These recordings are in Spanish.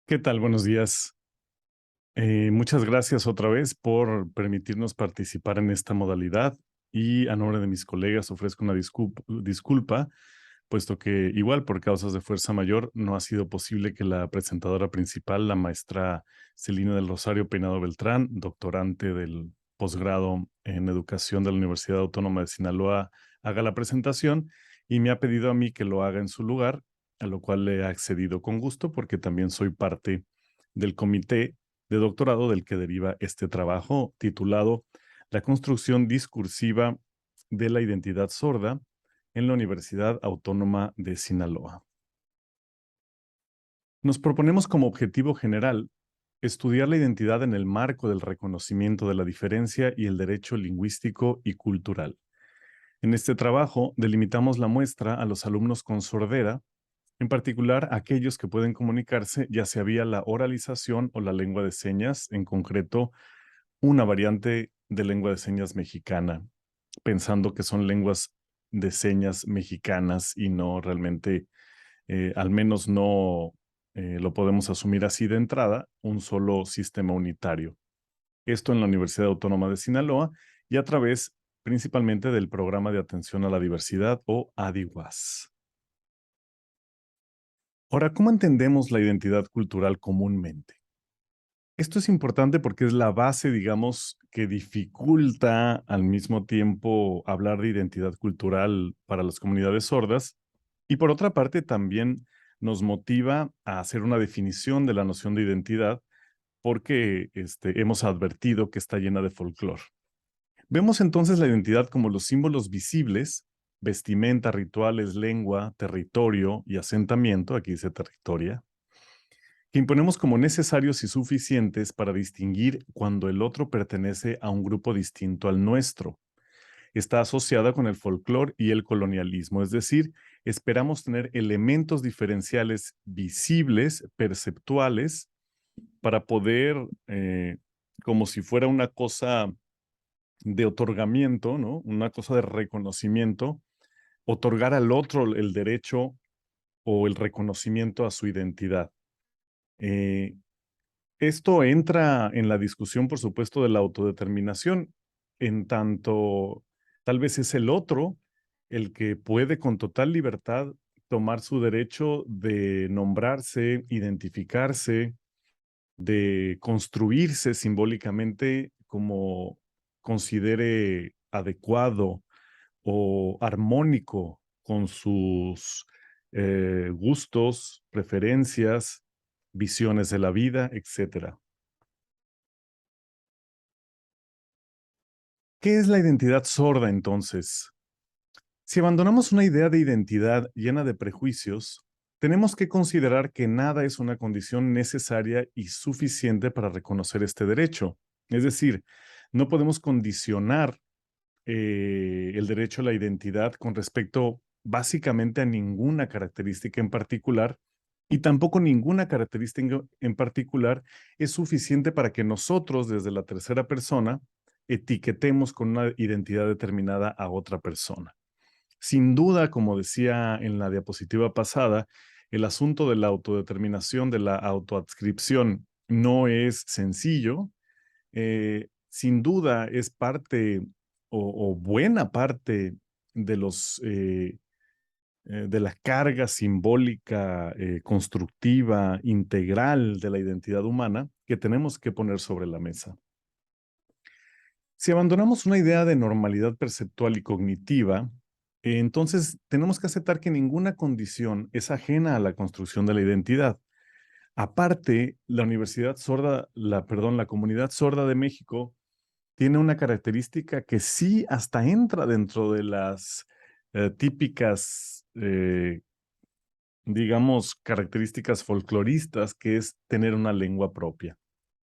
¿Qué tal? Buenos días. Muchas gracias otra vez por permitirnos participar en esta modalidad y a nombre de mis colegas ofrezco una disculpa, puesto que igual por causas de fuerza mayor no ha sido posible que la presentadora principal, la maestra Celina del Rosario Peinado Beltrán, doctorante del posgrado en educación de la Universidad Autónoma de Sinaloa, haga la presentación y me ha pedido a mí que lo haga en su lugar, a lo cual le he accedido con gusto porque también soy parte del comité de doctorado del que deriva este trabajo titulado La construcción discursiva de la identidad sorda en la Universidad Autónoma de Sinaloa. Nos proponemos como objetivo general estudiar la identidad en el marco del reconocimiento de la diferencia y el derecho lingüístico y cultural. En este trabajo delimitamos la muestra a los alumnos con sordera, en particular aquellos que pueden comunicarse ya sea vía la oralización o la lengua de señas, en concreto una variante de lengua de señas mexicana, pensando que son lenguas de señas mexicanas y no realmente, al menos no lo podemos asumir así de entrada, un solo sistema unitario. Esto en la Universidad Autónoma de Sinaloa y a través principalmente del Programa de Atención a la Diversidad o ADIWAS. Ahora, ¿cómo entendemos la identidad cultural comúnmente? Esto es importante porque es la base, digamos, que dificulta al mismo tiempo hablar de identidad cultural para las comunidades sordas y por otra parte también nos motiva a hacer una definición de la noción de identidad porque hemos advertido que está llena de folclore. Vemos entonces la identidad como los símbolos visibles, vestimenta, rituales, lengua, territorio y asentamiento, aquí dice territoria, que imponemos como necesarios y suficientes para distinguir cuando el otro pertenece a un grupo distinto al nuestro. Está asociada con el folclore y el colonialismo, es decir, esperamos tener elementos diferenciales visibles, perceptuales, para poder, como si fuera una cosa de otorgamiento, ¿no? Una cosa de reconocimiento, otorgar al otro el derecho o el reconocimiento a su identidad. Eh, Esto entra en la discusión, por supuesto, de la autodeterminación, en tanto tal vez es el otro el que puede con total libertad tomar su derecho de nombrarse, identificarse, de construirse simbólicamente como considere adecuado o armónico con sus gustos, preferencias, visiones de la vida, etcétera. ¿Qué es la identidad sorda entonces? Si abandonamos una idea de identidad llena de prejuicios, tenemos que considerar que nada es una condición necesaria y suficiente para reconocer este derecho. Es decir, no podemos condicionar el derecho a la identidad con respecto básicamente a ninguna característica en particular y tampoco ninguna característica en particular es suficiente para que nosotros desde la tercera persona etiquetemos con una identidad determinada a otra persona. Sin duda, como decía en la diapositiva pasada, el asunto de la autodeterminación, de la autoadscripción, no es sencillo. Sin duda es parte o buena parte de de la carga simbólica, constructiva, integral de la identidad humana que tenemos que poner sobre la mesa. Si abandonamos una idea de normalidad perceptual y cognitiva, entonces tenemos que aceptar que ninguna condición es ajena a la construcción de la identidad. Aparte, la Universidad Sorda, la Comunidad Sorda de México tiene una característica que sí hasta entra dentro de las típicas, digamos, características folcloristas, que es tener una lengua propia,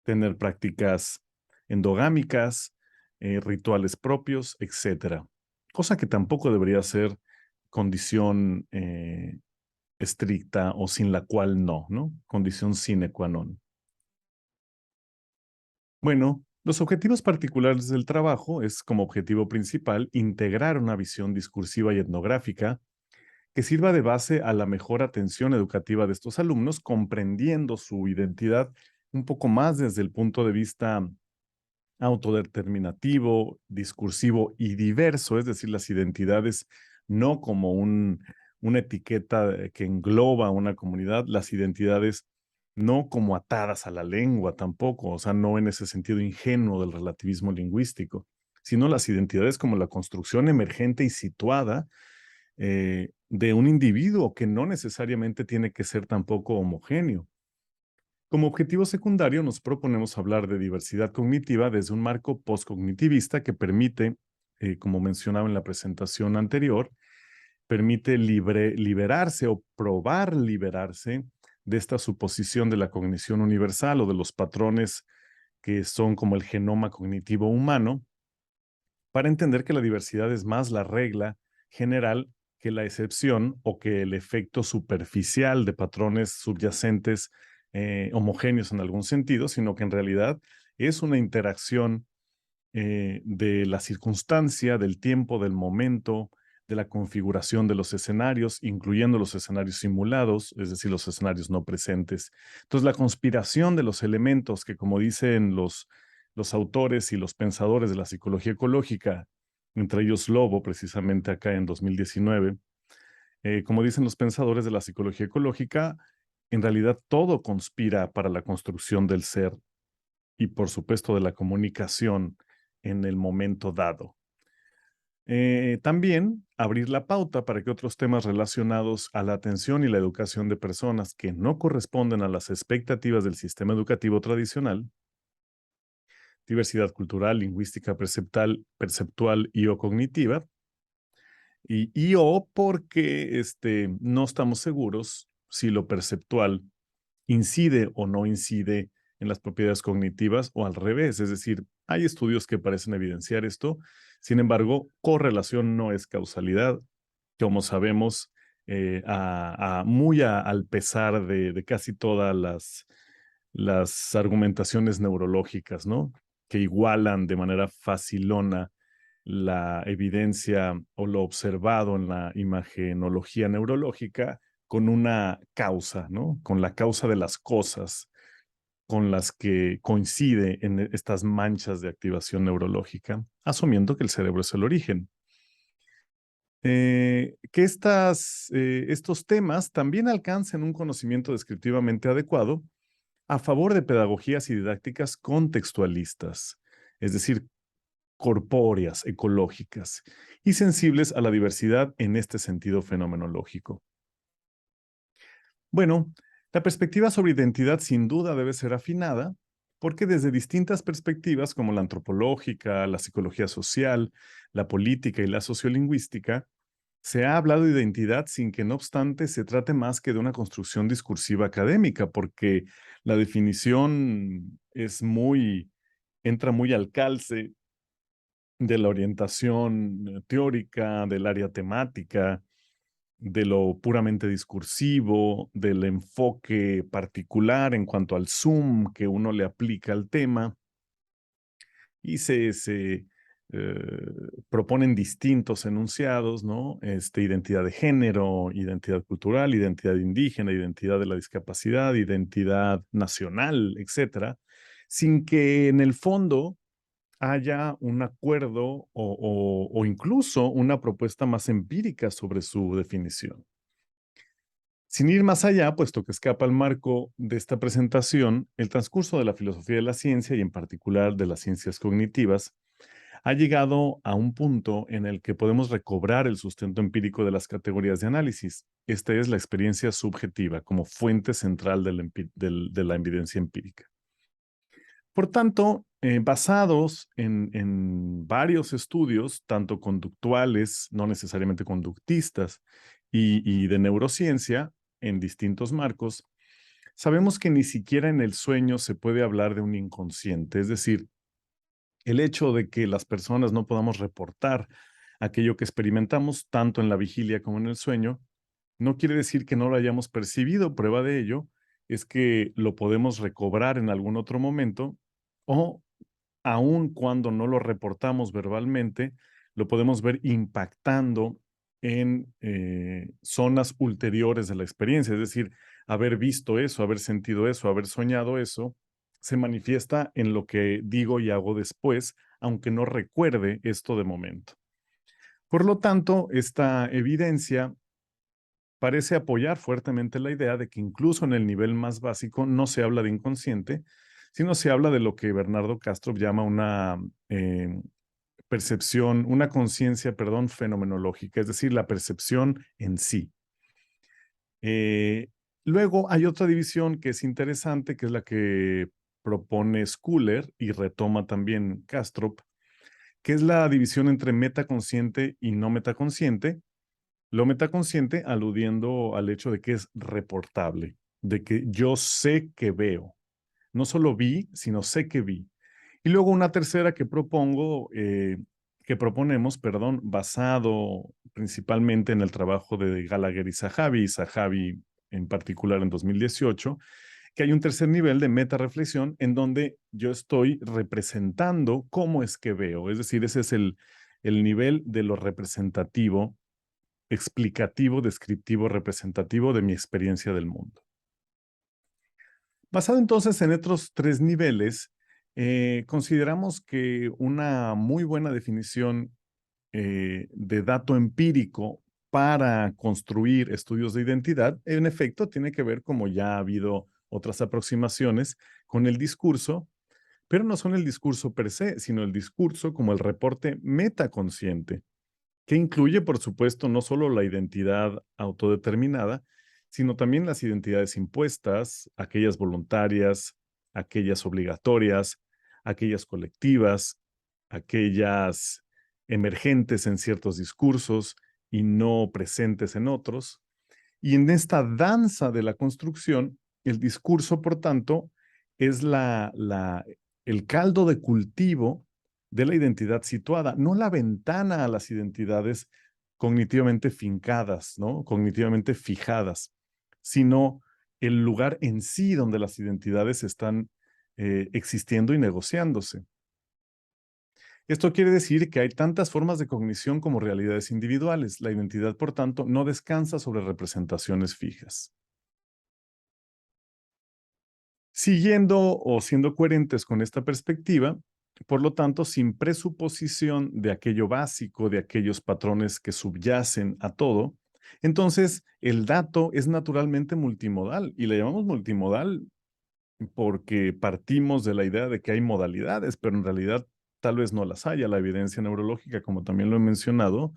tener prácticas endogámicas, rituales propios, etcétera. Cosa que tampoco debería ser condición estricta o sin la cual no, ¿no? Condición sine qua non. Bueno, los objetivos particulares del trabajo es como objetivo principal integrar una visión discursiva y etnográfica que sirva de base a la mejor atención educativa de estos alumnos, comprendiendo su identidad un poco más desde el punto de vista autodeterminativo, discursivo y diverso, es decir, las identidades no como una etiqueta que engloba a una comunidad, las identidades no como atadas a la lengua tampoco, o sea, no en ese sentido ingenuo del relativismo lingüístico, sino las identidades como la construcción emergente y situada de un individuo que no necesariamente tiene que ser tampoco homogéneo. Como objetivo secundario, nos proponemos hablar de diversidad cognitiva desde un marco postcognitivista que permite, como mencionaba en la presentación anterior, permite liberarse o probar liberarse de esta suposición de la cognición universal o de los patrones que son como el genoma cognitivo humano, para entender que la diversidad es más la regla general que la excepción o que el efecto superficial de patrones subyacentes homogéneos en algún sentido, sino que en realidad es una interacción de la circunstancia, del tiempo, del momento, de la configuración de los escenarios, incluyendo los escenarios simulados, es decir, los escenarios no presentes. Entonces, la conspiración de los elementos que, como dicen los autores y los pensadores de la psicología ecológica, entre ellos Lobo, precisamente acá en 2019, como dicen los pensadores de la psicología ecológica, en realidad todo conspira para la construcción del ser y, por supuesto, de la comunicación en el momento dado. También abrir la pauta para que otros temas relacionados a la atención y la educación de personas que no corresponden a las expectativas del sistema educativo tradicional, diversidad cultural, lingüística, perceptual y o cognitiva, y o porque no estamos seguros si lo perceptual incide o no incide en las propiedades cognitivas o al revés. Es decir, hay estudios que parecen evidenciar esto. Sin embargo, correlación no es causalidad, como sabemos, al pesar de casi todas las argumentaciones neurológicas, ¿no? Que igualan de manera facilona la evidencia o lo observado en la imagenología neurológica con una causa, ¿no? Con la causa de las cosas con las que coincide en estas manchas de activación neurológica, asumiendo que el cerebro es el origen. Que estos temas también alcancen un conocimiento descriptivamente adecuado a favor de pedagogías y didácticas contextualistas, es decir, corpóreas, ecológicas y sensibles a la diversidad en este sentido fenomenológico. Bueno, la perspectiva sobre identidad sin duda debe ser afinada porque desde distintas perspectivas como la antropológica, la psicología social, la política y la sociolingüística, se ha hablado de identidad sin que no obstante se trate más que de una construcción discursiva académica, porque la definición entra muy al calce de la orientación teórica, del área temática, de lo puramente discursivo, del enfoque particular en cuanto al zoom que uno le aplica al tema y proponen distintos enunciados, ¿no? Identidad de género, identidad cultural, identidad indígena, identidad de la discapacidad, identidad nacional, etcétera, sin que en el fondo haya un acuerdo o incluso una propuesta más empírica sobre su definición. Sin ir más allá, puesto que escapa al marco de esta presentación, el transcurso de la filosofía de la ciencia y en particular de las ciencias cognitivas ha llegado a un punto en el que podemos recobrar el sustento empírico de las categorías de análisis. Esta es la experiencia subjetiva como fuente central de la evidencia empírica. Por tanto, basados en varios estudios, tanto conductuales, no necesariamente conductistas, y de neurociencia, en distintos marcos, sabemos que ni siquiera en el sueño se puede hablar de un inconsciente. Es decir, el hecho de que las personas no podamos reportar aquello que experimentamos, tanto en la vigilia como en el sueño, no quiere decir que no lo hayamos percibido. Prueba de ello es que lo podemos recobrar en algún otro momento o aun cuando no lo reportamos verbalmente, lo podemos ver impactando en zonas ulteriores de la experiencia, es decir, haber visto eso, haber sentido eso, haber soñado eso, se manifiesta en lo que digo y hago después, aunque no recuerde esto de momento. Por lo tanto, esta evidencia parece apoyar fuertemente la idea de que incluso en el nivel más básico no se habla de inconsciente, sino se habla de lo que Bernardo Castro llama una percepción, una conciencia, perdón, fenomenológica, es decir, la percepción en sí. Luego hay otra división que es interesante, que es la que propone Schuller y retoma también Castrop, que es la división entre metaconsciente y no metaconsciente. Lo metaconsciente aludiendo al hecho de que es reportable, de que yo sé que veo. No solo vi, sino sé que vi. Y luego una tercera que proponemos, perdón, basado principalmente en el trabajo de Gallagher y Zahavi en particular en 2018, que hay un tercer nivel de metareflexión en donde yo estoy representando cómo es que veo. Es decir, ese es el nivel de lo representativo, explicativo, descriptivo, representativo de mi experiencia del mundo. Basado entonces en estos tres niveles, consideramos que una muy buena definición de dato empírico para construir estudios de identidad, en efecto, tiene que ver, como ya ha habido otras aproximaciones, con el discurso, pero no son el discurso per se, sino el discurso como el reporte metaconsciente, que incluye, por supuesto, no solo la identidad autodeterminada, sino también las identidades impuestas, aquellas voluntarias, aquellas obligatorias, aquellas colectivas, aquellas emergentes en ciertos discursos y no presentes en otros. Y en esta danza de la construcción, el discurso, por tanto, es el caldo de cultivo de la identidad situada, no la ventana a las identidades cognitivamente fincadas, ¿no? Cognitivamente fijadas, sino el lugar en sí donde las identidades están existiendo y negociándose. Esto quiere decir que hay tantas formas de cognición como realidades individuales. La identidad, por tanto, no descansa sobre representaciones fijas. Siguiendo o siendo coherentes con esta perspectiva, por lo tanto, sin presuposición de aquello básico, de aquellos patrones que subyacen a todo, entonces el dato es naturalmente multimodal y le llamamos multimodal porque partimos de la idea de que hay modalidades, pero en realidad tal vez no las haya. La evidencia neurológica, como también lo he mencionado,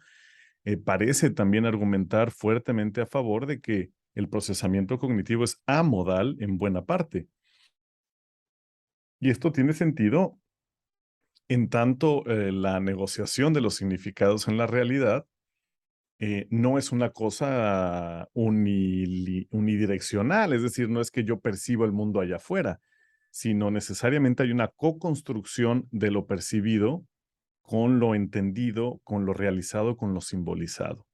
parece también argumentar fuertemente a favor de que el procesamiento cognitivo es amodal en buena parte. Y esto tiene sentido en tanto la negociación de los significados en la realidad no es una cosa unidireccional, es decir, no es que yo perciba el mundo allá afuera, sino necesariamente hay una co-construcción de lo percibido con lo entendido, con lo realizado, con lo simbolizado.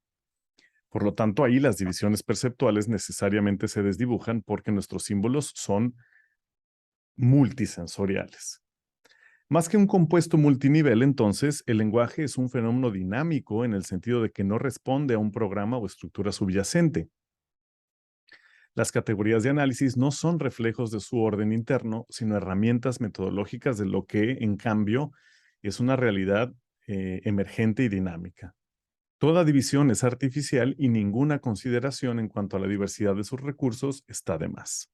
Por lo tanto, ahí las divisiones perceptuales necesariamente se desdibujan porque nuestros símbolos son multisensoriales. Más que un compuesto multinivel, entonces, el lenguaje es un fenómeno dinámico en el sentido de que no responde a un programa o estructura subyacente. Las categorías de análisis no son reflejos de su orden interno, sino herramientas metodológicas de lo que, en cambio, es una realidad emergente y dinámica. Toda división es artificial y ninguna consideración en cuanto a la diversidad de sus recursos está de más.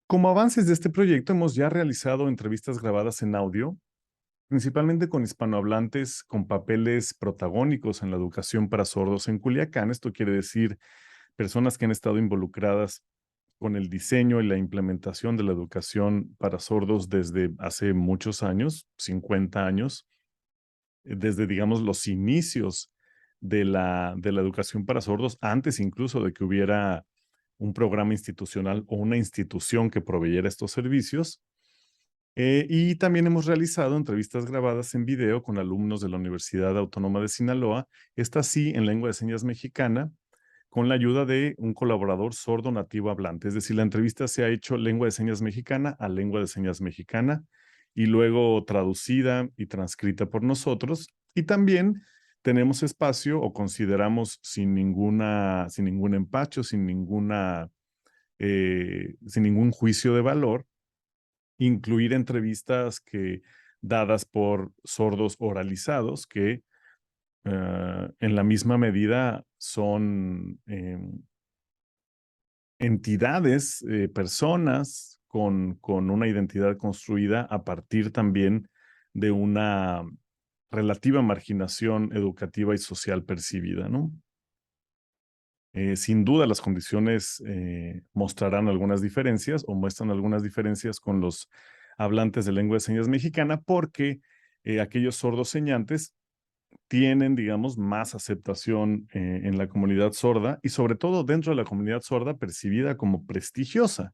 Como avances de este proyecto, hemos ya realizado entrevistas grabadas en audio, principalmente con hispanohablantes con papeles protagónicos en la educación para sordos en Culiacán. Esto quiere decir personas que han estado involucradas con el diseño y la implementación de la educación para sordos desde hace muchos años, 50 años, desde, digamos, los inicios de la educación para sordos, antes incluso de que hubiera un programa institucional o una institución que proveyera estos servicios. Y también hemos realizado entrevistas grabadas en video con alumnos de la Universidad Autónoma de Sinaloa, esta sí en lengua de señas mexicana, con la ayuda de un colaborador sordo nativo hablante. Es decir, la entrevista se ha hecho lengua de señas mexicana a lengua de señas mexicana y luego traducida y transcrita por nosotros. Y también tenemos espacio o consideramos sin ningún empacho, sin ningún juicio de valor, incluir entrevistas dadas por sordos oralizados que en la misma medida son entidades, personas con una identidad construida a partir también de una relativa marginación educativa y social percibida, ¿no? Sin duda las condiciones mostrarán algunas diferencias o muestran algunas diferencias con los hablantes de lengua de señas mexicana porque aquellos sordos señantes tienen, digamos, más aceptación en la comunidad sorda y sobre todo dentro de la comunidad sorda percibida como prestigiosa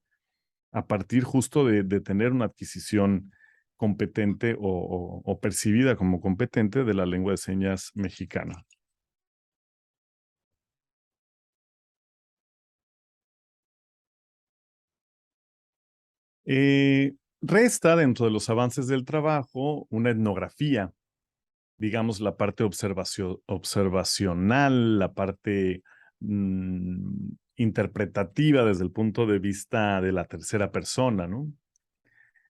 a partir justo de tener una adquisición competente o percibida como competente de la lengua de señas mexicana. Resta dentro de los avances del trabajo una etnografía, digamos, la parte observacional, la parte interpretativa desde el punto de vista de la tercera persona, ¿no?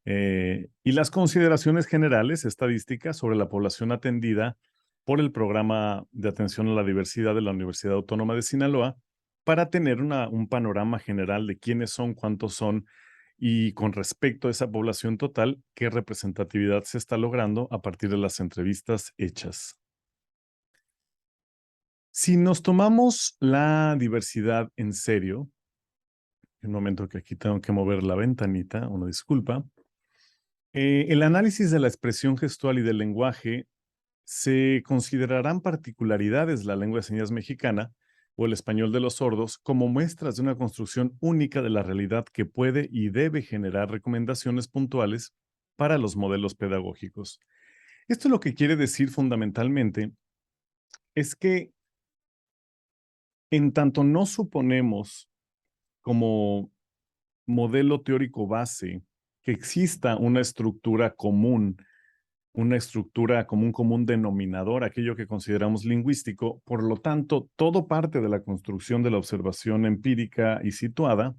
Y las consideraciones generales, estadísticas sobre la población atendida por el Programa de Atención a la Diversidad de la Universidad Autónoma de Sinaloa para tener un panorama general de quiénes son, cuántos son y con respecto a esa población total, qué representatividad se está logrando a partir de las entrevistas hechas. Si nos tomamos la diversidad en serio, un momento que aquí tengo que mover la ventanita, una disculpa, el análisis de la expresión gestual y del lenguaje se considerarán particularidades de la lengua de señas mexicana o el español de los sordos como muestras de una construcción única de la realidad que puede y debe generar recomendaciones puntuales para los modelos pedagógicos. Esto lo que quiere decir fundamentalmente es que en tanto no suponemos como modelo teórico base que exista una estructura como un común denominador, aquello que consideramos lingüístico. Por lo tanto, todo parte de la construcción de la observación empírica y situada,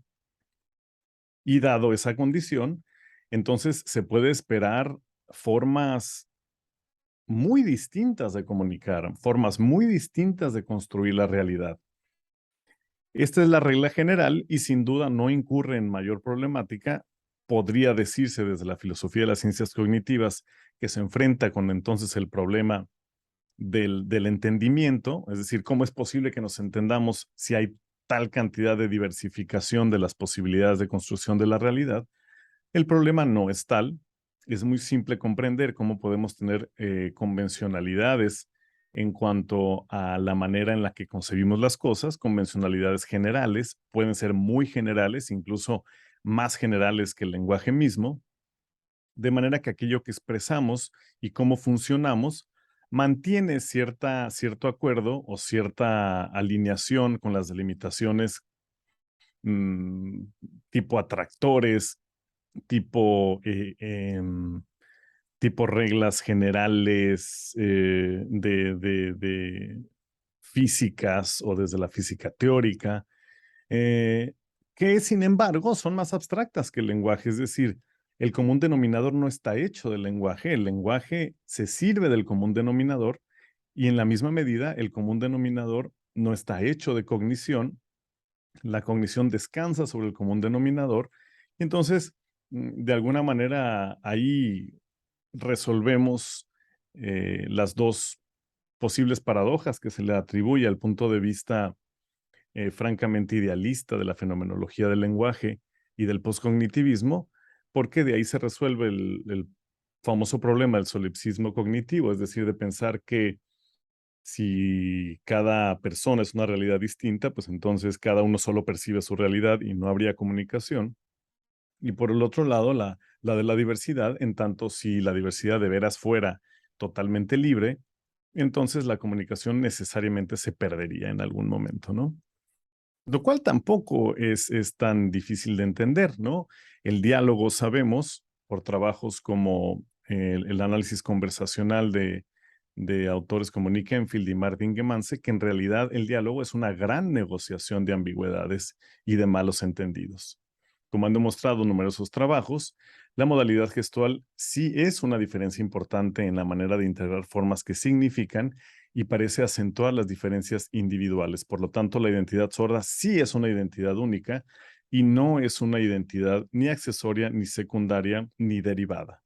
y dado esa condición, entonces se puede esperar formas muy distintas de comunicar, formas muy distintas de construir la realidad. Esta es la regla general y sin duda no incurre en mayor problemática. Podría decirse desde la filosofía de las ciencias cognitivas que se enfrenta con entonces el problema del entendimiento, es decir, cómo es posible que nos entendamos si hay tal cantidad de diversificación de las posibilidades de construcción de la realidad. El problema no es tal. Es muy simple comprender cómo podemos tener convencionalidades en cuanto a la manera en la que concebimos las cosas, convencionalidades generales, pueden ser muy generales, incluso más generales que el lenguaje mismo, de manera que aquello que expresamos y cómo funcionamos mantiene cierto acuerdo o cierta alineación con las delimitaciones mm, tipo atractores, tipo, tipo reglas generales de físicas o desde la física teórica, eh, que sin embargo son más abstractas que el lenguaje. Es decir, el común denominador no está hecho del lenguaje, el lenguaje se sirve del común denominador y en la misma medida el común denominador no está hecho de cognición, la cognición descansa sobre el común denominador. Entonces, de alguna manera, ahí resolvemos las dos posibles paradojas que se le atribuye al punto de vista francamente idealista de la fenomenología del lenguaje y del postcognitivismo, porque de ahí se resuelve el famoso problema del solipsismo cognitivo, es decir, de pensar que si cada persona es una realidad distinta, pues entonces cada uno solo percibe su realidad y no habría comunicación. Y por el otro lado, la de la diversidad, en tanto si la diversidad de veras fuera totalmente libre, entonces la comunicación necesariamente se perdería en algún momento, ¿no? Lo cual tampoco es tan difícil de entender, ¿no? El diálogo, sabemos, por trabajos como el análisis conversacional de autores como Nick Enfield y Martin Gemance, que en realidad el diálogo es una gran negociación de ambigüedades y de malos entendidos. Como han demostrado numerosos trabajos, la modalidad gestual sí es una diferencia importante en la manera de integrar formas que significan y parece acentuar las diferencias individuales. Por lo tanto, la identidad sorda sí es una identidad única y no es una identidad ni accesoria, ni secundaria, ni derivada.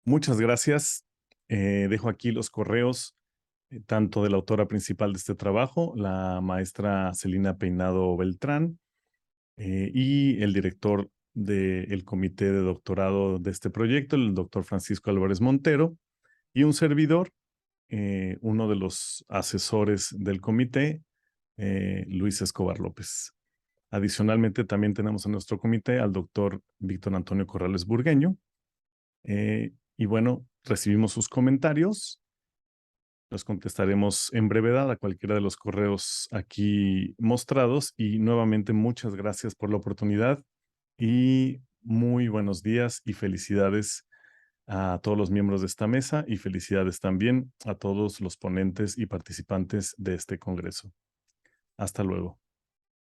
Muchas gracias. Dejo aquí los correos, tanto de la autora principal de este trabajo, la maestra Celina Peinado Beltrán, y el director del comité de doctorado de este proyecto, el doctor Francisco Álvarez Montero, y un servidor, uno de los asesores del comité, Luis Escobar López. Adicionalmente, también tenemos en nuestro comité al doctor Víctor Antonio Corrales Burgueño. Y bueno, recibimos sus comentarios. Los contestaremos en brevedad a cualquiera de los correos aquí mostrados. Y nuevamente, muchas gracias por la oportunidad y muy buenos días y felicidades a todos los miembros de esta mesa y felicidades también a todos los ponentes y participantes de este congreso. Hasta luego.